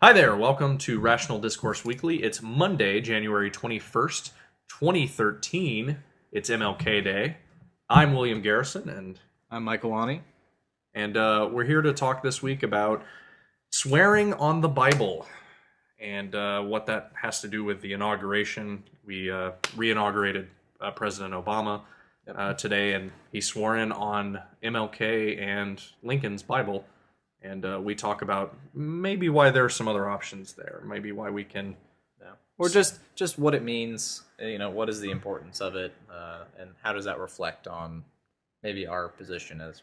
Hi there, welcome to Rational Discourse Weekly. It's Monday, January 21st, 2013. It's MLK Day. I'm William Garrison, and I'm Michael Aune. We're here to talk this week about swearing on the Bible and what that has to do with the inauguration. We re-inaugurated President Obama today, and he swore in on MLK and Lincoln's Bible. And we talk about maybe why there are some other options there, maybe why we can... Or just what it means, what is the importance of it, and how does that reflect on maybe our position as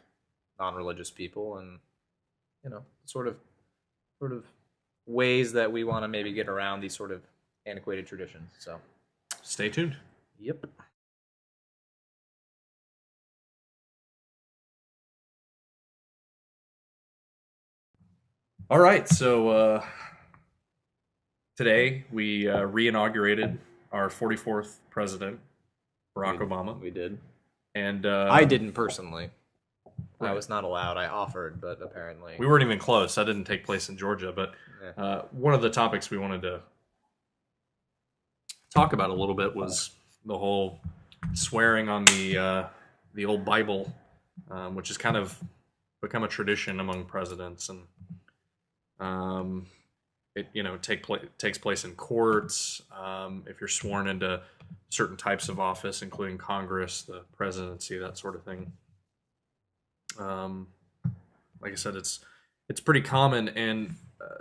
non-religious people, and, sort of ways that we want to maybe get around these sort of antiquated traditions. So, stay tuned. Yep. All right, so today we re-inaugurated our 44th president, Barack Obama. We did. And I didn't personally. Right. I was not allowed. I offered, but apparently... We weren't even close. That didn't take place in Georgia. But one of the topics we wanted to talk about a little bit was the whole swearing on the old Bible, which has kind of become a tradition among presidents. And it takes place in courts. If you're sworn into certain types of office, including Congress, the presidency, that sort of thing. Like I said, it's pretty common, and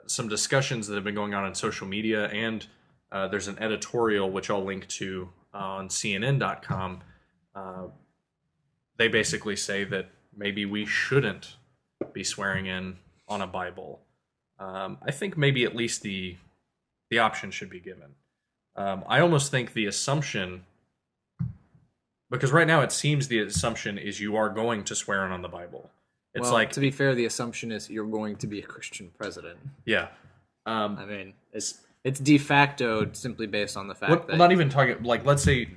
some discussions that have been going on social media, and there's an editorial which I'll link to on CNN.com. They basically say that maybe we shouldn't be swearing in on a Bible. I think maybe at least the option should be given. I almost think the assumption, because right now it seems the assumption is you are going to swear in on the Bible. It's to be fair, the assumption is you're going to be a Christian president. Yeah. I mean, it's de facto simply based on the fact that... I'm not even talking, like, let's say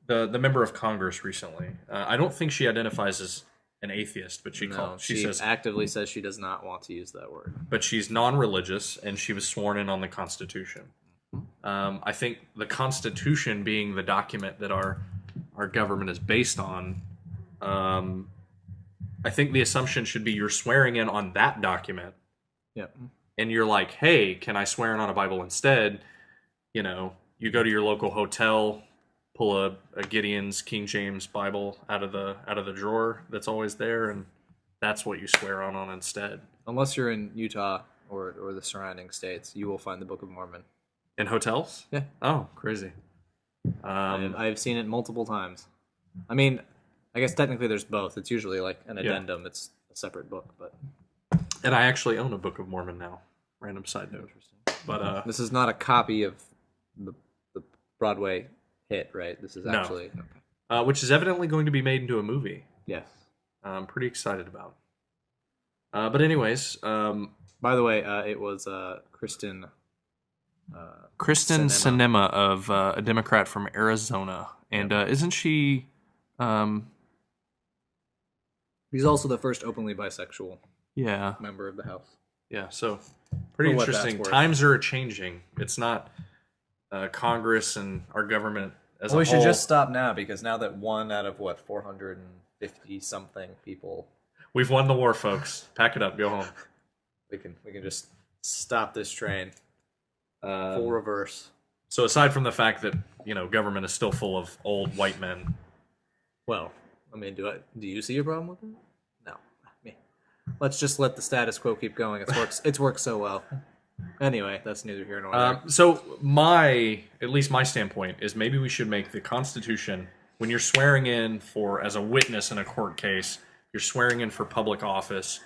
the member of Congress recently, I don't think she identifies as an atheist, but she says actively says she does not want to use that word. But she's non-religious, and she was sworn in on the Constitution. I think the Constitution being the document that our government is based on, I think the assumption should be you're swearing in on that document. Yep. And you're like, hey, can I swear in on a Bible instead? You go to your local hotel, pull a Gideon's King James Bible out of the drawer that's always there, and that's what you swear on instead. Unless you're in Utah or the surrounding states, you will find the Book of Mormon. In hotels? Yeah. Oh, crazy. I've seen it multiple times. I mean, I guess technically there's both. It's usually like an addendum. Yeah. It's a separate book, but... And I actually own a Book of Mormon now. Random side note. Interesting. But this is not a copy of the Broadway hit, right? This is actually... No. Okay. Which is evidently going to be made into a movie. Yes. I'm pretty excited about. But anyways... By the way, it was Kristen Sinema of a Democrat from Arizona. And isn't she... He's also the first openly bisexual member of the House. Yeah, so pretty interesting. Times are changing. It's not Congress and our government as a whole. We should just stop now, because now that 1 out of, 450-something people... We've won the war, folks. Pack it up, go home. We can just stop this train. Full reverse. So aside from the fact that, government is still full of old white men... Well, I mean, do you see a problem with it? No. Let's just let the status quo keep going. It's worked so well. Anyway, that's neither here nor there. So at least my standpoint is maybe we should make the Constitution, when you're swearing in as a witness in a court case, you're swearing in for public office,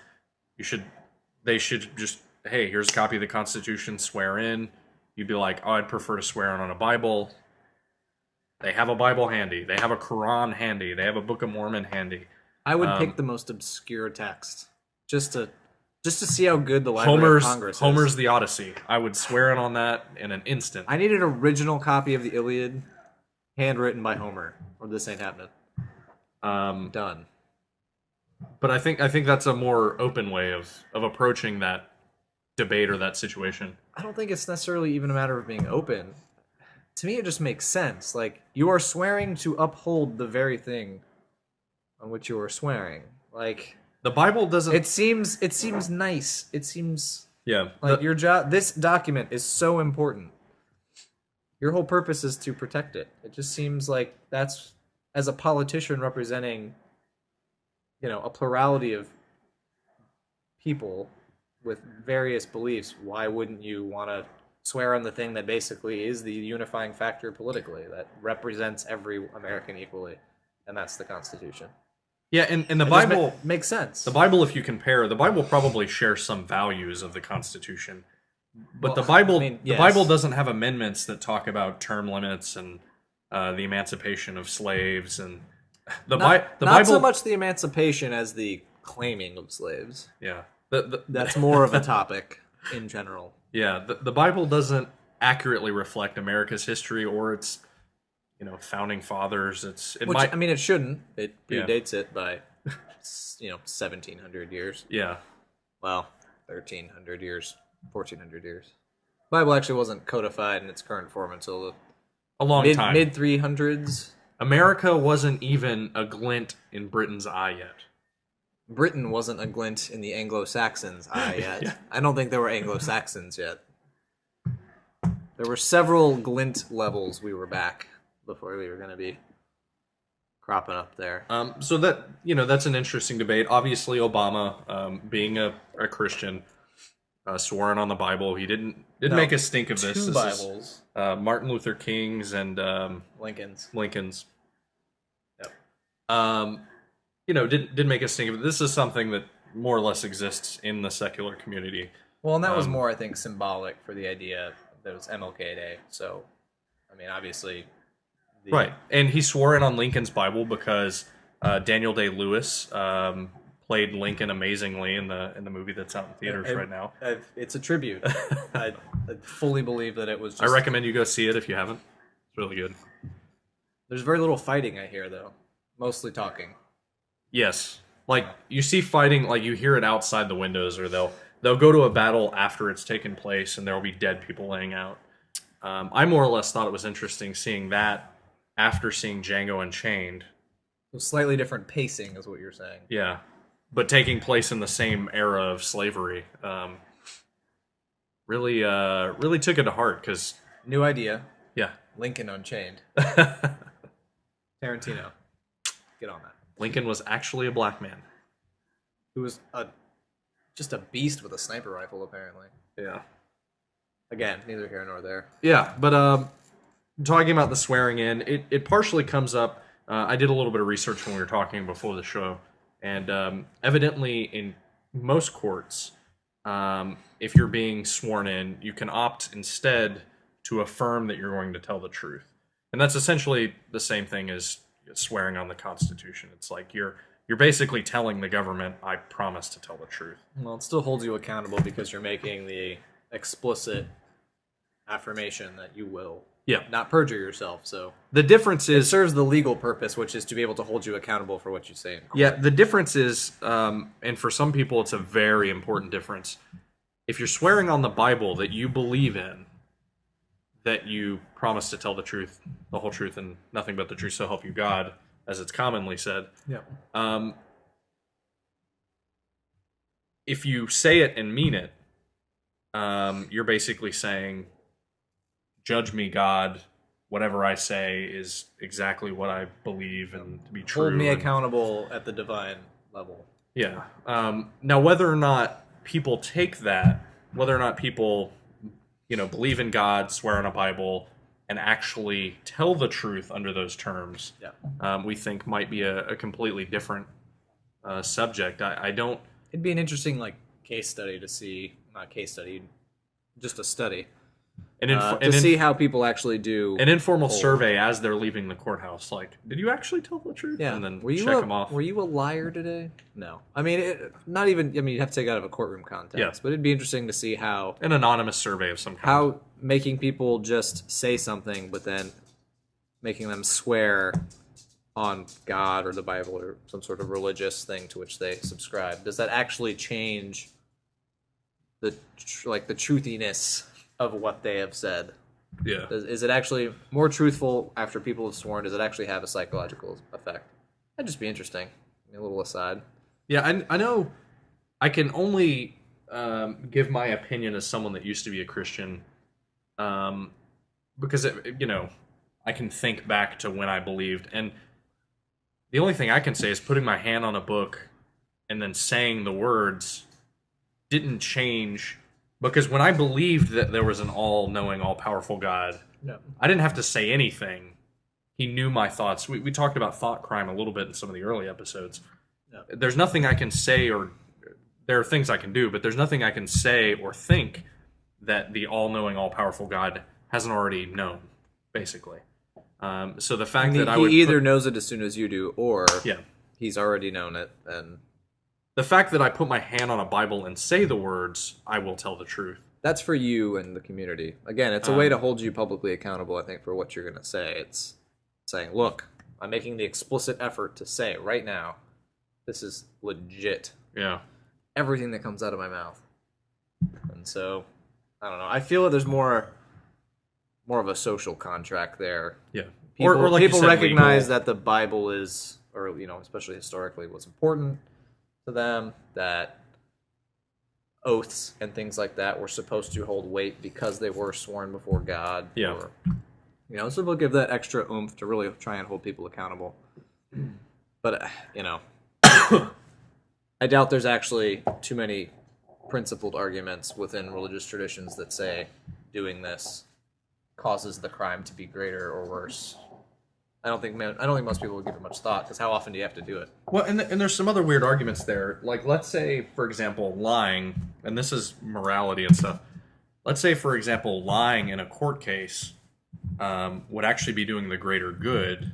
they should just, hey, here's a copy of the Constitution, swear in. You'd be like, oh, I'd prefer to swear in on a Bible. They have a Bible handy. They have a Quran handy. They have a Book of Mormon handy. I would pick the most obscure text just to see how good the Library of Congress is. Homer's The Odyssey. I would swear in on that in an instant. I need an original copy of the Iliad, handwritten by Homer, or this ain't happening. Done. But I think that's a more open way of approaching that debate or that situation. I don't think it's necessarily even a matter of being open. To me, it just makes sense. Like, you are swearing to uphold the very thing on which you are swearing. Like, The Bible doesn't. it seems nice. It seems Yeah. like your job. This document is so important. Your whole purpose is to protect it. It just seems like that's, as a politician representing, a plurality of people with various beliefs, why wouldn't you want to swear on the thing that basically is the unifying factor politically, that represents every American equally, and that's the Constitution? Yeah, and the It Bible makes sense. The Bible, if you compare, the Bible probably shares some values of the Constitution, but Well, the Bible, I mean, the yes. Bible doesn't have amendments that talk about term limits and the emancipation of slaves and the not Bible. so much the emancipation as the claiming of slaves. Yeah, That's more of a topic in general. yeah. The Bible doesn't accurately reflect America's history or its founding fathers. I mean, it shouldn't. It Yeah. predates it by 1,700 years. Yeah. Well, 1,300 years, 1,400 years. Bible actually wasn't codified in its current form until A long the time. mid 300s. America wasn't even a glint in Britain's eye yet. Britain wasn't a glint in the Anglo-Saxons' eye yet. Yeah. I don't think there were Anglo-Saxons yet. There were several glint levels we were back before we were going to be cropping up there. So that's an interesting debate. Obviously, Obama, being a Christian, sworn on the Bible. He didn't No, make a stink of this. Two This Bibles. is, Martin Luther King's and Lincoln's. Lincoln's. Yep. Didn't make a stink of it. This is something that more or less exists in the secular community. Well, and that was more, I think, symbolic for the idea that it was MLK Day. So, I mean, obviously... Right, and he swore in on Lincoln's Bible because Daniel Day-Lewis played Lincoln amazingly in the movie that's out in theaters right now. It's a tribute. I fully believe that it was just... I recommend you go see it if you haven't. It's really good. There's very little fighting, I hear, though. Mostly talking. Yes, like you see fighting, like you hear it outside the windows, or they'll go to a battle after it's taken place, and there will be dead people laying out. I more or less thought it was interesting seeing that after seeing Django Unchained. So slightly different pacing is what you're saying. Yeah, but taking place in the same era of slavery. Really took it to heart because New idea. yeah, Lincoln Unchained. Tarantino. Get on that. Lincoln was actually a black man. Who was just a beast with a sniper rifle, apparently. Yeah. Again, neither here nor there. Yeah, but talking about the swearing in, it partially comes up. I did a little bit of research when we were talking before the show, and evidently in most courts, if you're being sworn in, you can opt instead to affirm that you're going to tell the truth, and that's essentially the same thing as swearing on the Constitution. It's like you're basically telling the government, "I promise to tell the truth." Well, it still holds you accountable because you're making the explicit affirmation that you will not perjure yourself. So The difference it is serves the legal purpose, which is to be able to hold you accountable for what you say in court. Yeah, the difference is, and for some people it's a very important difference, if you're swearing on the Bible that you believe in, that you promise to tell the truth, the whole truth, and nothing but the truth, so help you God, as it's commonly said. Yeah. If you say it and mean it, you're basically saying, judge me, God, whatever I say is exactly what I believe and to be true. Hold me and- accountable at the divine level. Yeah. Now, whether or not people take that, whether or not people, believe in God, swear on a Bible, and actually tell the truth under those terms, we think might be a completely different subject. I don't. It'd be an interesting case study to see, not case study, just a study to see how people actually do an informal hold. survey as they're leaving the courthouse. Like, did you actually tell the truth? Yeah. And then were you check them off. Were you a liar today? No. I mean, not even. I mean, you'd have to take it out of a courtroom context. Yeah. But it'd be interesting to see how An anonymous survey of some kind. how making people just say something, but then making them swear on God or the Bible or some sort of religious thing to which they subscribe. Does that actually change the truthiness of what they have said. Yeah. Is it actually more truthful after people have sworn? Does it actually have a psychological effect? That'd just be interesting. A little aside. Yeah, I know I can only give my opinion as someone that used to be a Christian, because, I can think back to when I believed. And the only thing I can say is putting my hand on a book and then saying the words didn't change. Because when I believed that there was an all-knowing, all-powerful God, I didn't have to say anything. He knew my thoughts. We talked about thought crime a little bit in some of the early episodes. There's nothing I can say, or there are things I can do, but there's nothing I can say or think that the all-knowing, all-powerful God hasn't already known, basically. So the fact that he either knows it as soon as you do, or yeah, he's already known it, and the fact that I put my hand on a Bible and say the words, I will tell the truth. That's for you and the community. Again, it's a way to hold you publicly accountable, I think, for what you're going to say. It's saying, look, I'm making the explicit effort to say right now, this is legit. Yeah. Everything that comes out of my mouth. And so, I don't know. I feel that there's more of a social contract there. Yeah. People, or like people you said, recognize legal. that the Bible is, or especially historically, was important to them, that oaths and things like that were supposed to hold weight because they were sworn before God. Yeah. Or, so we'll give that extra oomph to really try and hold people accountable. But, I doubt there's actually too many principled arguments within religious traditions that say doing this causes the crime to be greater or worse. I don't think most people would give it much thought, because how often do you have to do it? Well, and there's some other weird arguments there. Like, let's say, for example, lying, and this is morality and stuff. Let's say, for example, lying in a court case would actually be doing the greater good,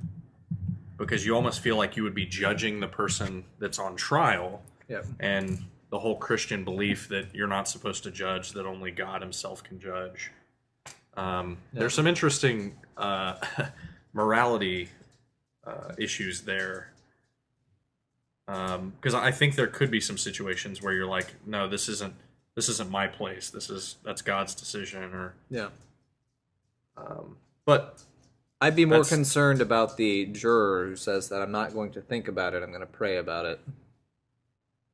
because you almost feel like you would be judging the person that's on trial. Yep. And the whole Christian belief that you're not supposed to judge, that only God himself can judge. There's some interesting morality issues there. Because I think there could be some situations where you're like, no, this isn't my place. That's God's decision. Or but I'd be more concerned about the juror who says that I'm not going to think about it. I'm going to pray about it,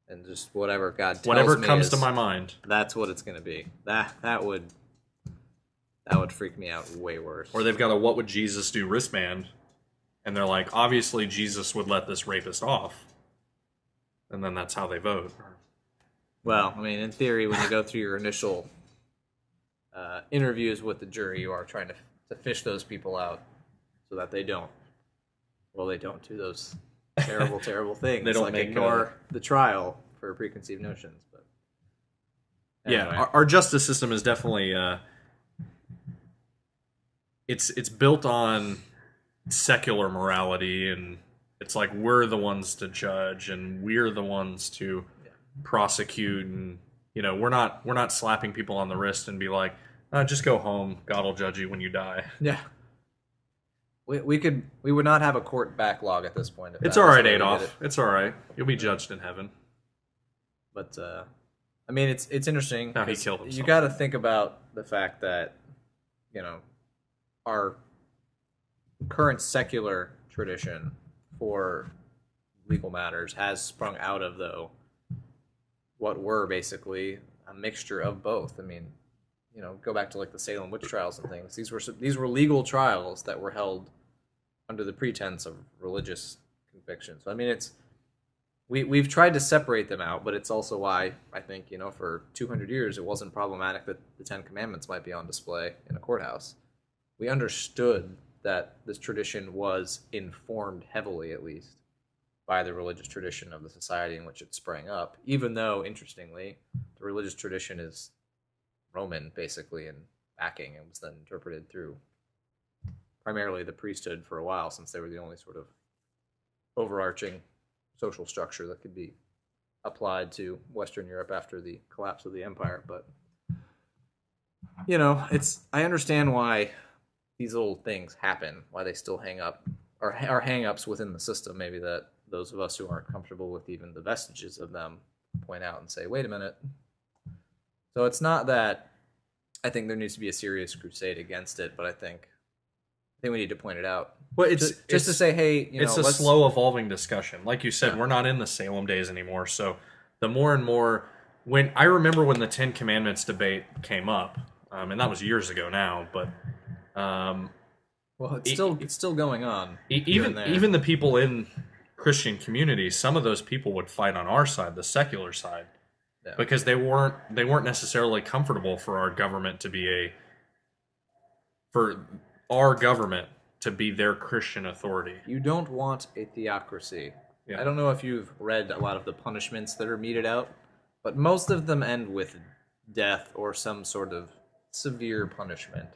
and just whatever God tells whatever me comes to my mind. That's what it's going to be. That would freak me out way worse. Or they've got a "What would Jesus do?" wristband, and they're like, obviously Jesus would let this rapist off, and then that's how they vote. Well, I mean, in theory, when you go through your initial interviews with the jury, you are trying to fish those people out so that they don't. Well, they don't do those terrible, terrible things. They don't ignore the trial for preconceived notions. But anyway. Yeah, our justice system is definitely it's built on secular morality, and it's like we're the ones to judge and we're the ones to prosecute, and we're not slapping people on the wrist and be like, just go home, God will judge you when you die. Yeah. We would not have a court backlog at this point. It's all right, Adolf. It's all right. You'll be judged in heaven. But I mean, it's interesting. No, he killed himself. You got to think about the fact that our current secular tradition for legal matters has sprung out of what were basically a mixture of both. I mean, go back to like the Salem witch trials and things. These were legal trials that were held under the pretense of religious conviction. So I mean, we've tried to separate them out, but it's also why I think for 200 years it wasn't problematic that the Ten Commandments might be on display in a courthouse. We understood that this tradition was informed heavily, at least, by the religious tradition of the society in which it sprang up. Even though, interestingly, the religious tradition is Roman, basically, and backing, and was then interpreted through primarily the priesthood for a while, since they were the only sort of overarching social structure that could be applied to Western Europe after the collapse of the empire. But I understand why these little things happen, why they still hang up, or are hang-ups within the system, maybe that those of us who aren't comfortable with even the vestiges of them point out and say, wait a minute, So it's not that I think there needs to be a serious crusade against it, but I think we need to point it out. Well, Just to say, hey, it's a slow evolving discussion. Like you said, we're not in the Salem days anymore. So the more and more, when I remember when the Ten Commandments debate came up, and that was years ago now, but well, it's still going on. Even the people in Christian communities, some of those people would fight on our side, the secular side, because they weren't necessarily comfortable for our government to be their Christian authority. You don't want a theocracy. Yeah. I don't know if you've read a lot of the punishments that are meted out, but most of them end with death or some sort of severe punishment.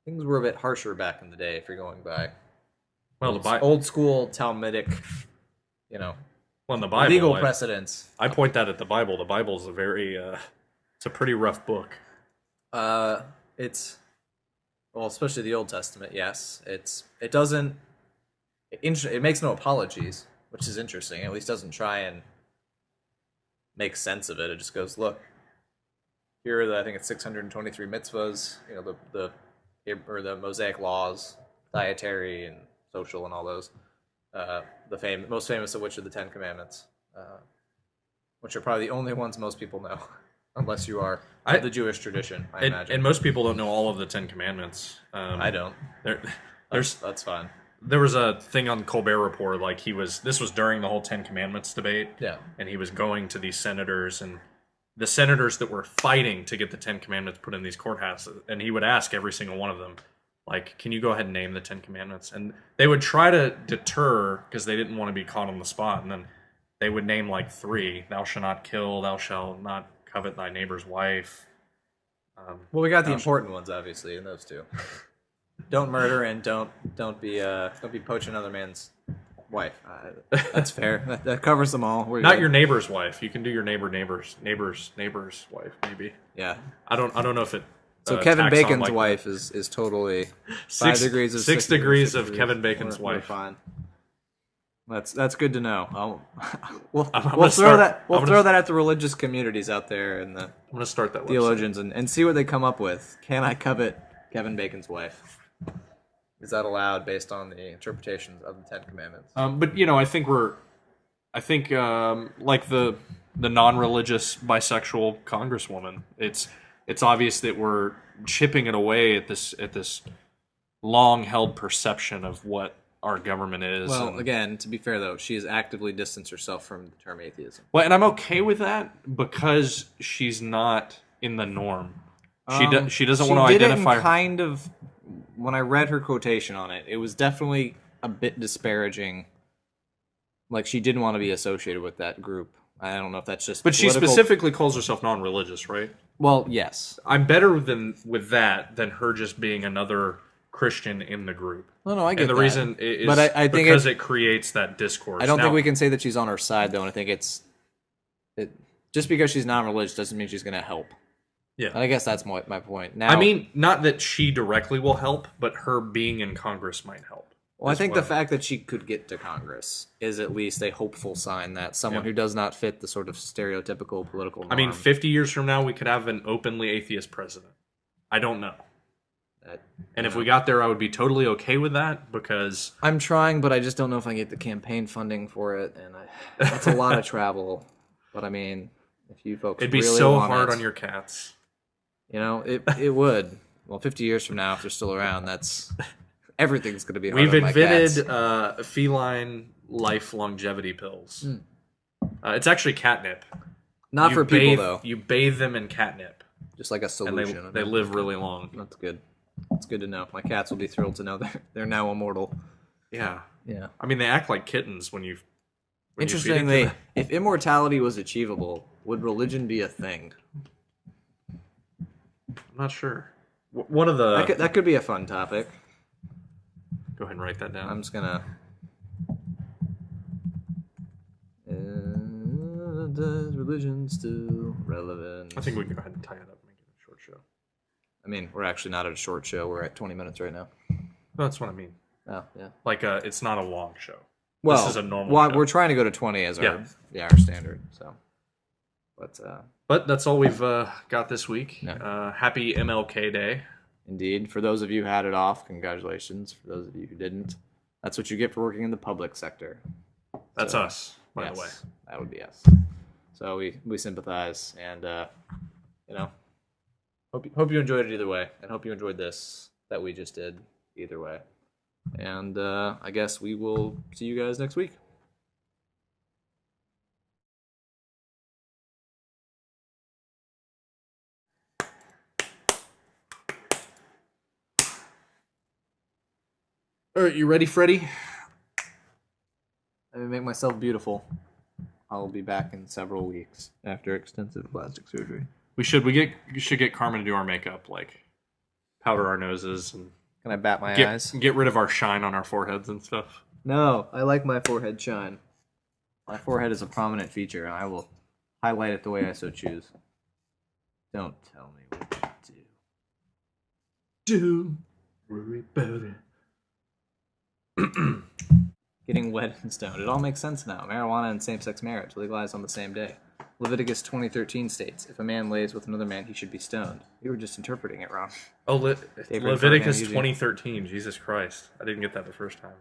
Things were a bit harsher back in the day, if you're going by old school Talmudic, in the Bible, legal precedents. I point that at the Bible. The Bible's a very it's a pretty rough book. It's especially the Old Testament. Yes, it makes no apologies, which is interesting. At least doesn't try and make sense of it. It just goes, look, here are I think it's 623 mitzvahs. The Mosaic laws, dietary and social and all those. Most famous of which are the Ten Commandments, which are probably the only ones most people know, unless you are the Jewish tradition, I imagine. And most people don't know all of the Ten Commandments. I don't. That's fine. There was a thing on Colbert Report, like this was during the whole Ten Commandments debate, and he was going to these senators, and the senators that were fighting to get the Ten Commandments put in these courthouses, and he would ask every single one of them, like, can you go ahead and name the Ten Commandments? And they would try to deter, because they didn't want to be caught on the spot, and then they would name like 3. Thou shalt not kill, thou shalt not covet thy neighbor's wife. Well, we got the important ones, obviously, in those 2. Don't murder and don't be poaching another man's wife. That's fair. That covers them all. Not good. Your neighbor's wife. You can do your neighbor's wife, maybe. Yeah. I don't know if it. So Kevin Bacon's wife is totally 6 degrees of Kevin Bacon's wife. We're fine. That's good to know. We'll throw that at the religious communities out there and the I'm going to start that theologians and see what they come up with. Can I covet Kevin Bacon's wife? Is that allowed based on the interpretations of the Ten Commandments? But I think like the non-religious bisexual congresswoman, it's obvious that we're chipping it away at this long-held perception of what our government is. Well, again, to be fair though, she has actively distanced herself from the term atheism. Well, and I'm okay with that because she's not in the norm. She doesn't want to identify. Kind of. When I read her quotation on it, it was definitely a bit disparaging. Like, she didn't want to be associated with that group. I don't know if that's just But political. She specifically calls herself non-religious, right? Well, yes. I'm better with that than her just being another Christian in the group. No, I get that. And the reason is but I think because it creates that discourse. I don't think we can say that she's on her side, though, and I think just because she's non-religious doesn't mean she's going to help. Yeah, and I guess that's my point. Now, I mean, not that she directly will help, but her being in Congress might help. Well, I think the fact that she could get to Congress is at least a hopeful sign that someone who does not fit the sort of stereotypical political norm. I mean, 50 years from now, we could have an openly atheist president. I don't know. If we got there, I would be totally okay with that because... I'm trying, but I just don't know if I can get the campaign funding for it, and that's a lot of travel. But I mean, if you folks It'd be really so want hard it, on your cats. It would. Well, 50 years from now, if they're still around, that's... Everything's going to be hard We've on my invented cats. Feline life longevity pills. It's actually catnip. Not for people, though. You bathe them in catnip. Just like a solution. And they live really long. That's good. It's good to know. My cats will be thrilled to know they're now immortal. Yeah. Yeah. I mean, they act like kittens when you... Interestingly, if immortality was achievable, would religion be a thing? I'm not sure. One of the... That could be a fun topic. Go ahead and write that down. I'm just gonna... Is religion still relevant? I think we can go ahead and tie it up and make it a short show. I mean, we're actually not at a short show. We're at 20 minutes right now. That's what I mean. Oh, yeah. Like, it's not a long show. Well, this is a normal show. We're trying to go to 20 as our standard. So, but But that's all we've got this week. No. Happy MLK Day. Indeed. For those of you who had it off, congratulations. For those of you who didn't, that's what you get for working in the public sector. That's us, by the way. That would be us. So we sympathize, and hope you enjoyed it either way, and hope you enjoyed this that we just did either way. And I guess we will see you guys next week. All right, you ready, Freddy? Let me make myself beautiful. I'll be back in several weeks after extensive plastic surgery. We should get Carmen to do our makeup, like powder our noses and Can I bat my eyes? get rid of our shine on our foreheads and stuff. No, I like my forehead shine. My forehead is a prominent feature, and I will highlight it the way I so choose. Don't tell me what to do. Don't worry about it. Getting wed and stoned. It all makes sense now. Marijuana and same-sex marriage legalized on the same day. Leviticus 20:13 states, if a man lays with another man, he should be stoned. You were just interpreting it wrong. Oh, Leviticus 20:13. Jesus Christ. I didn't get that the first time.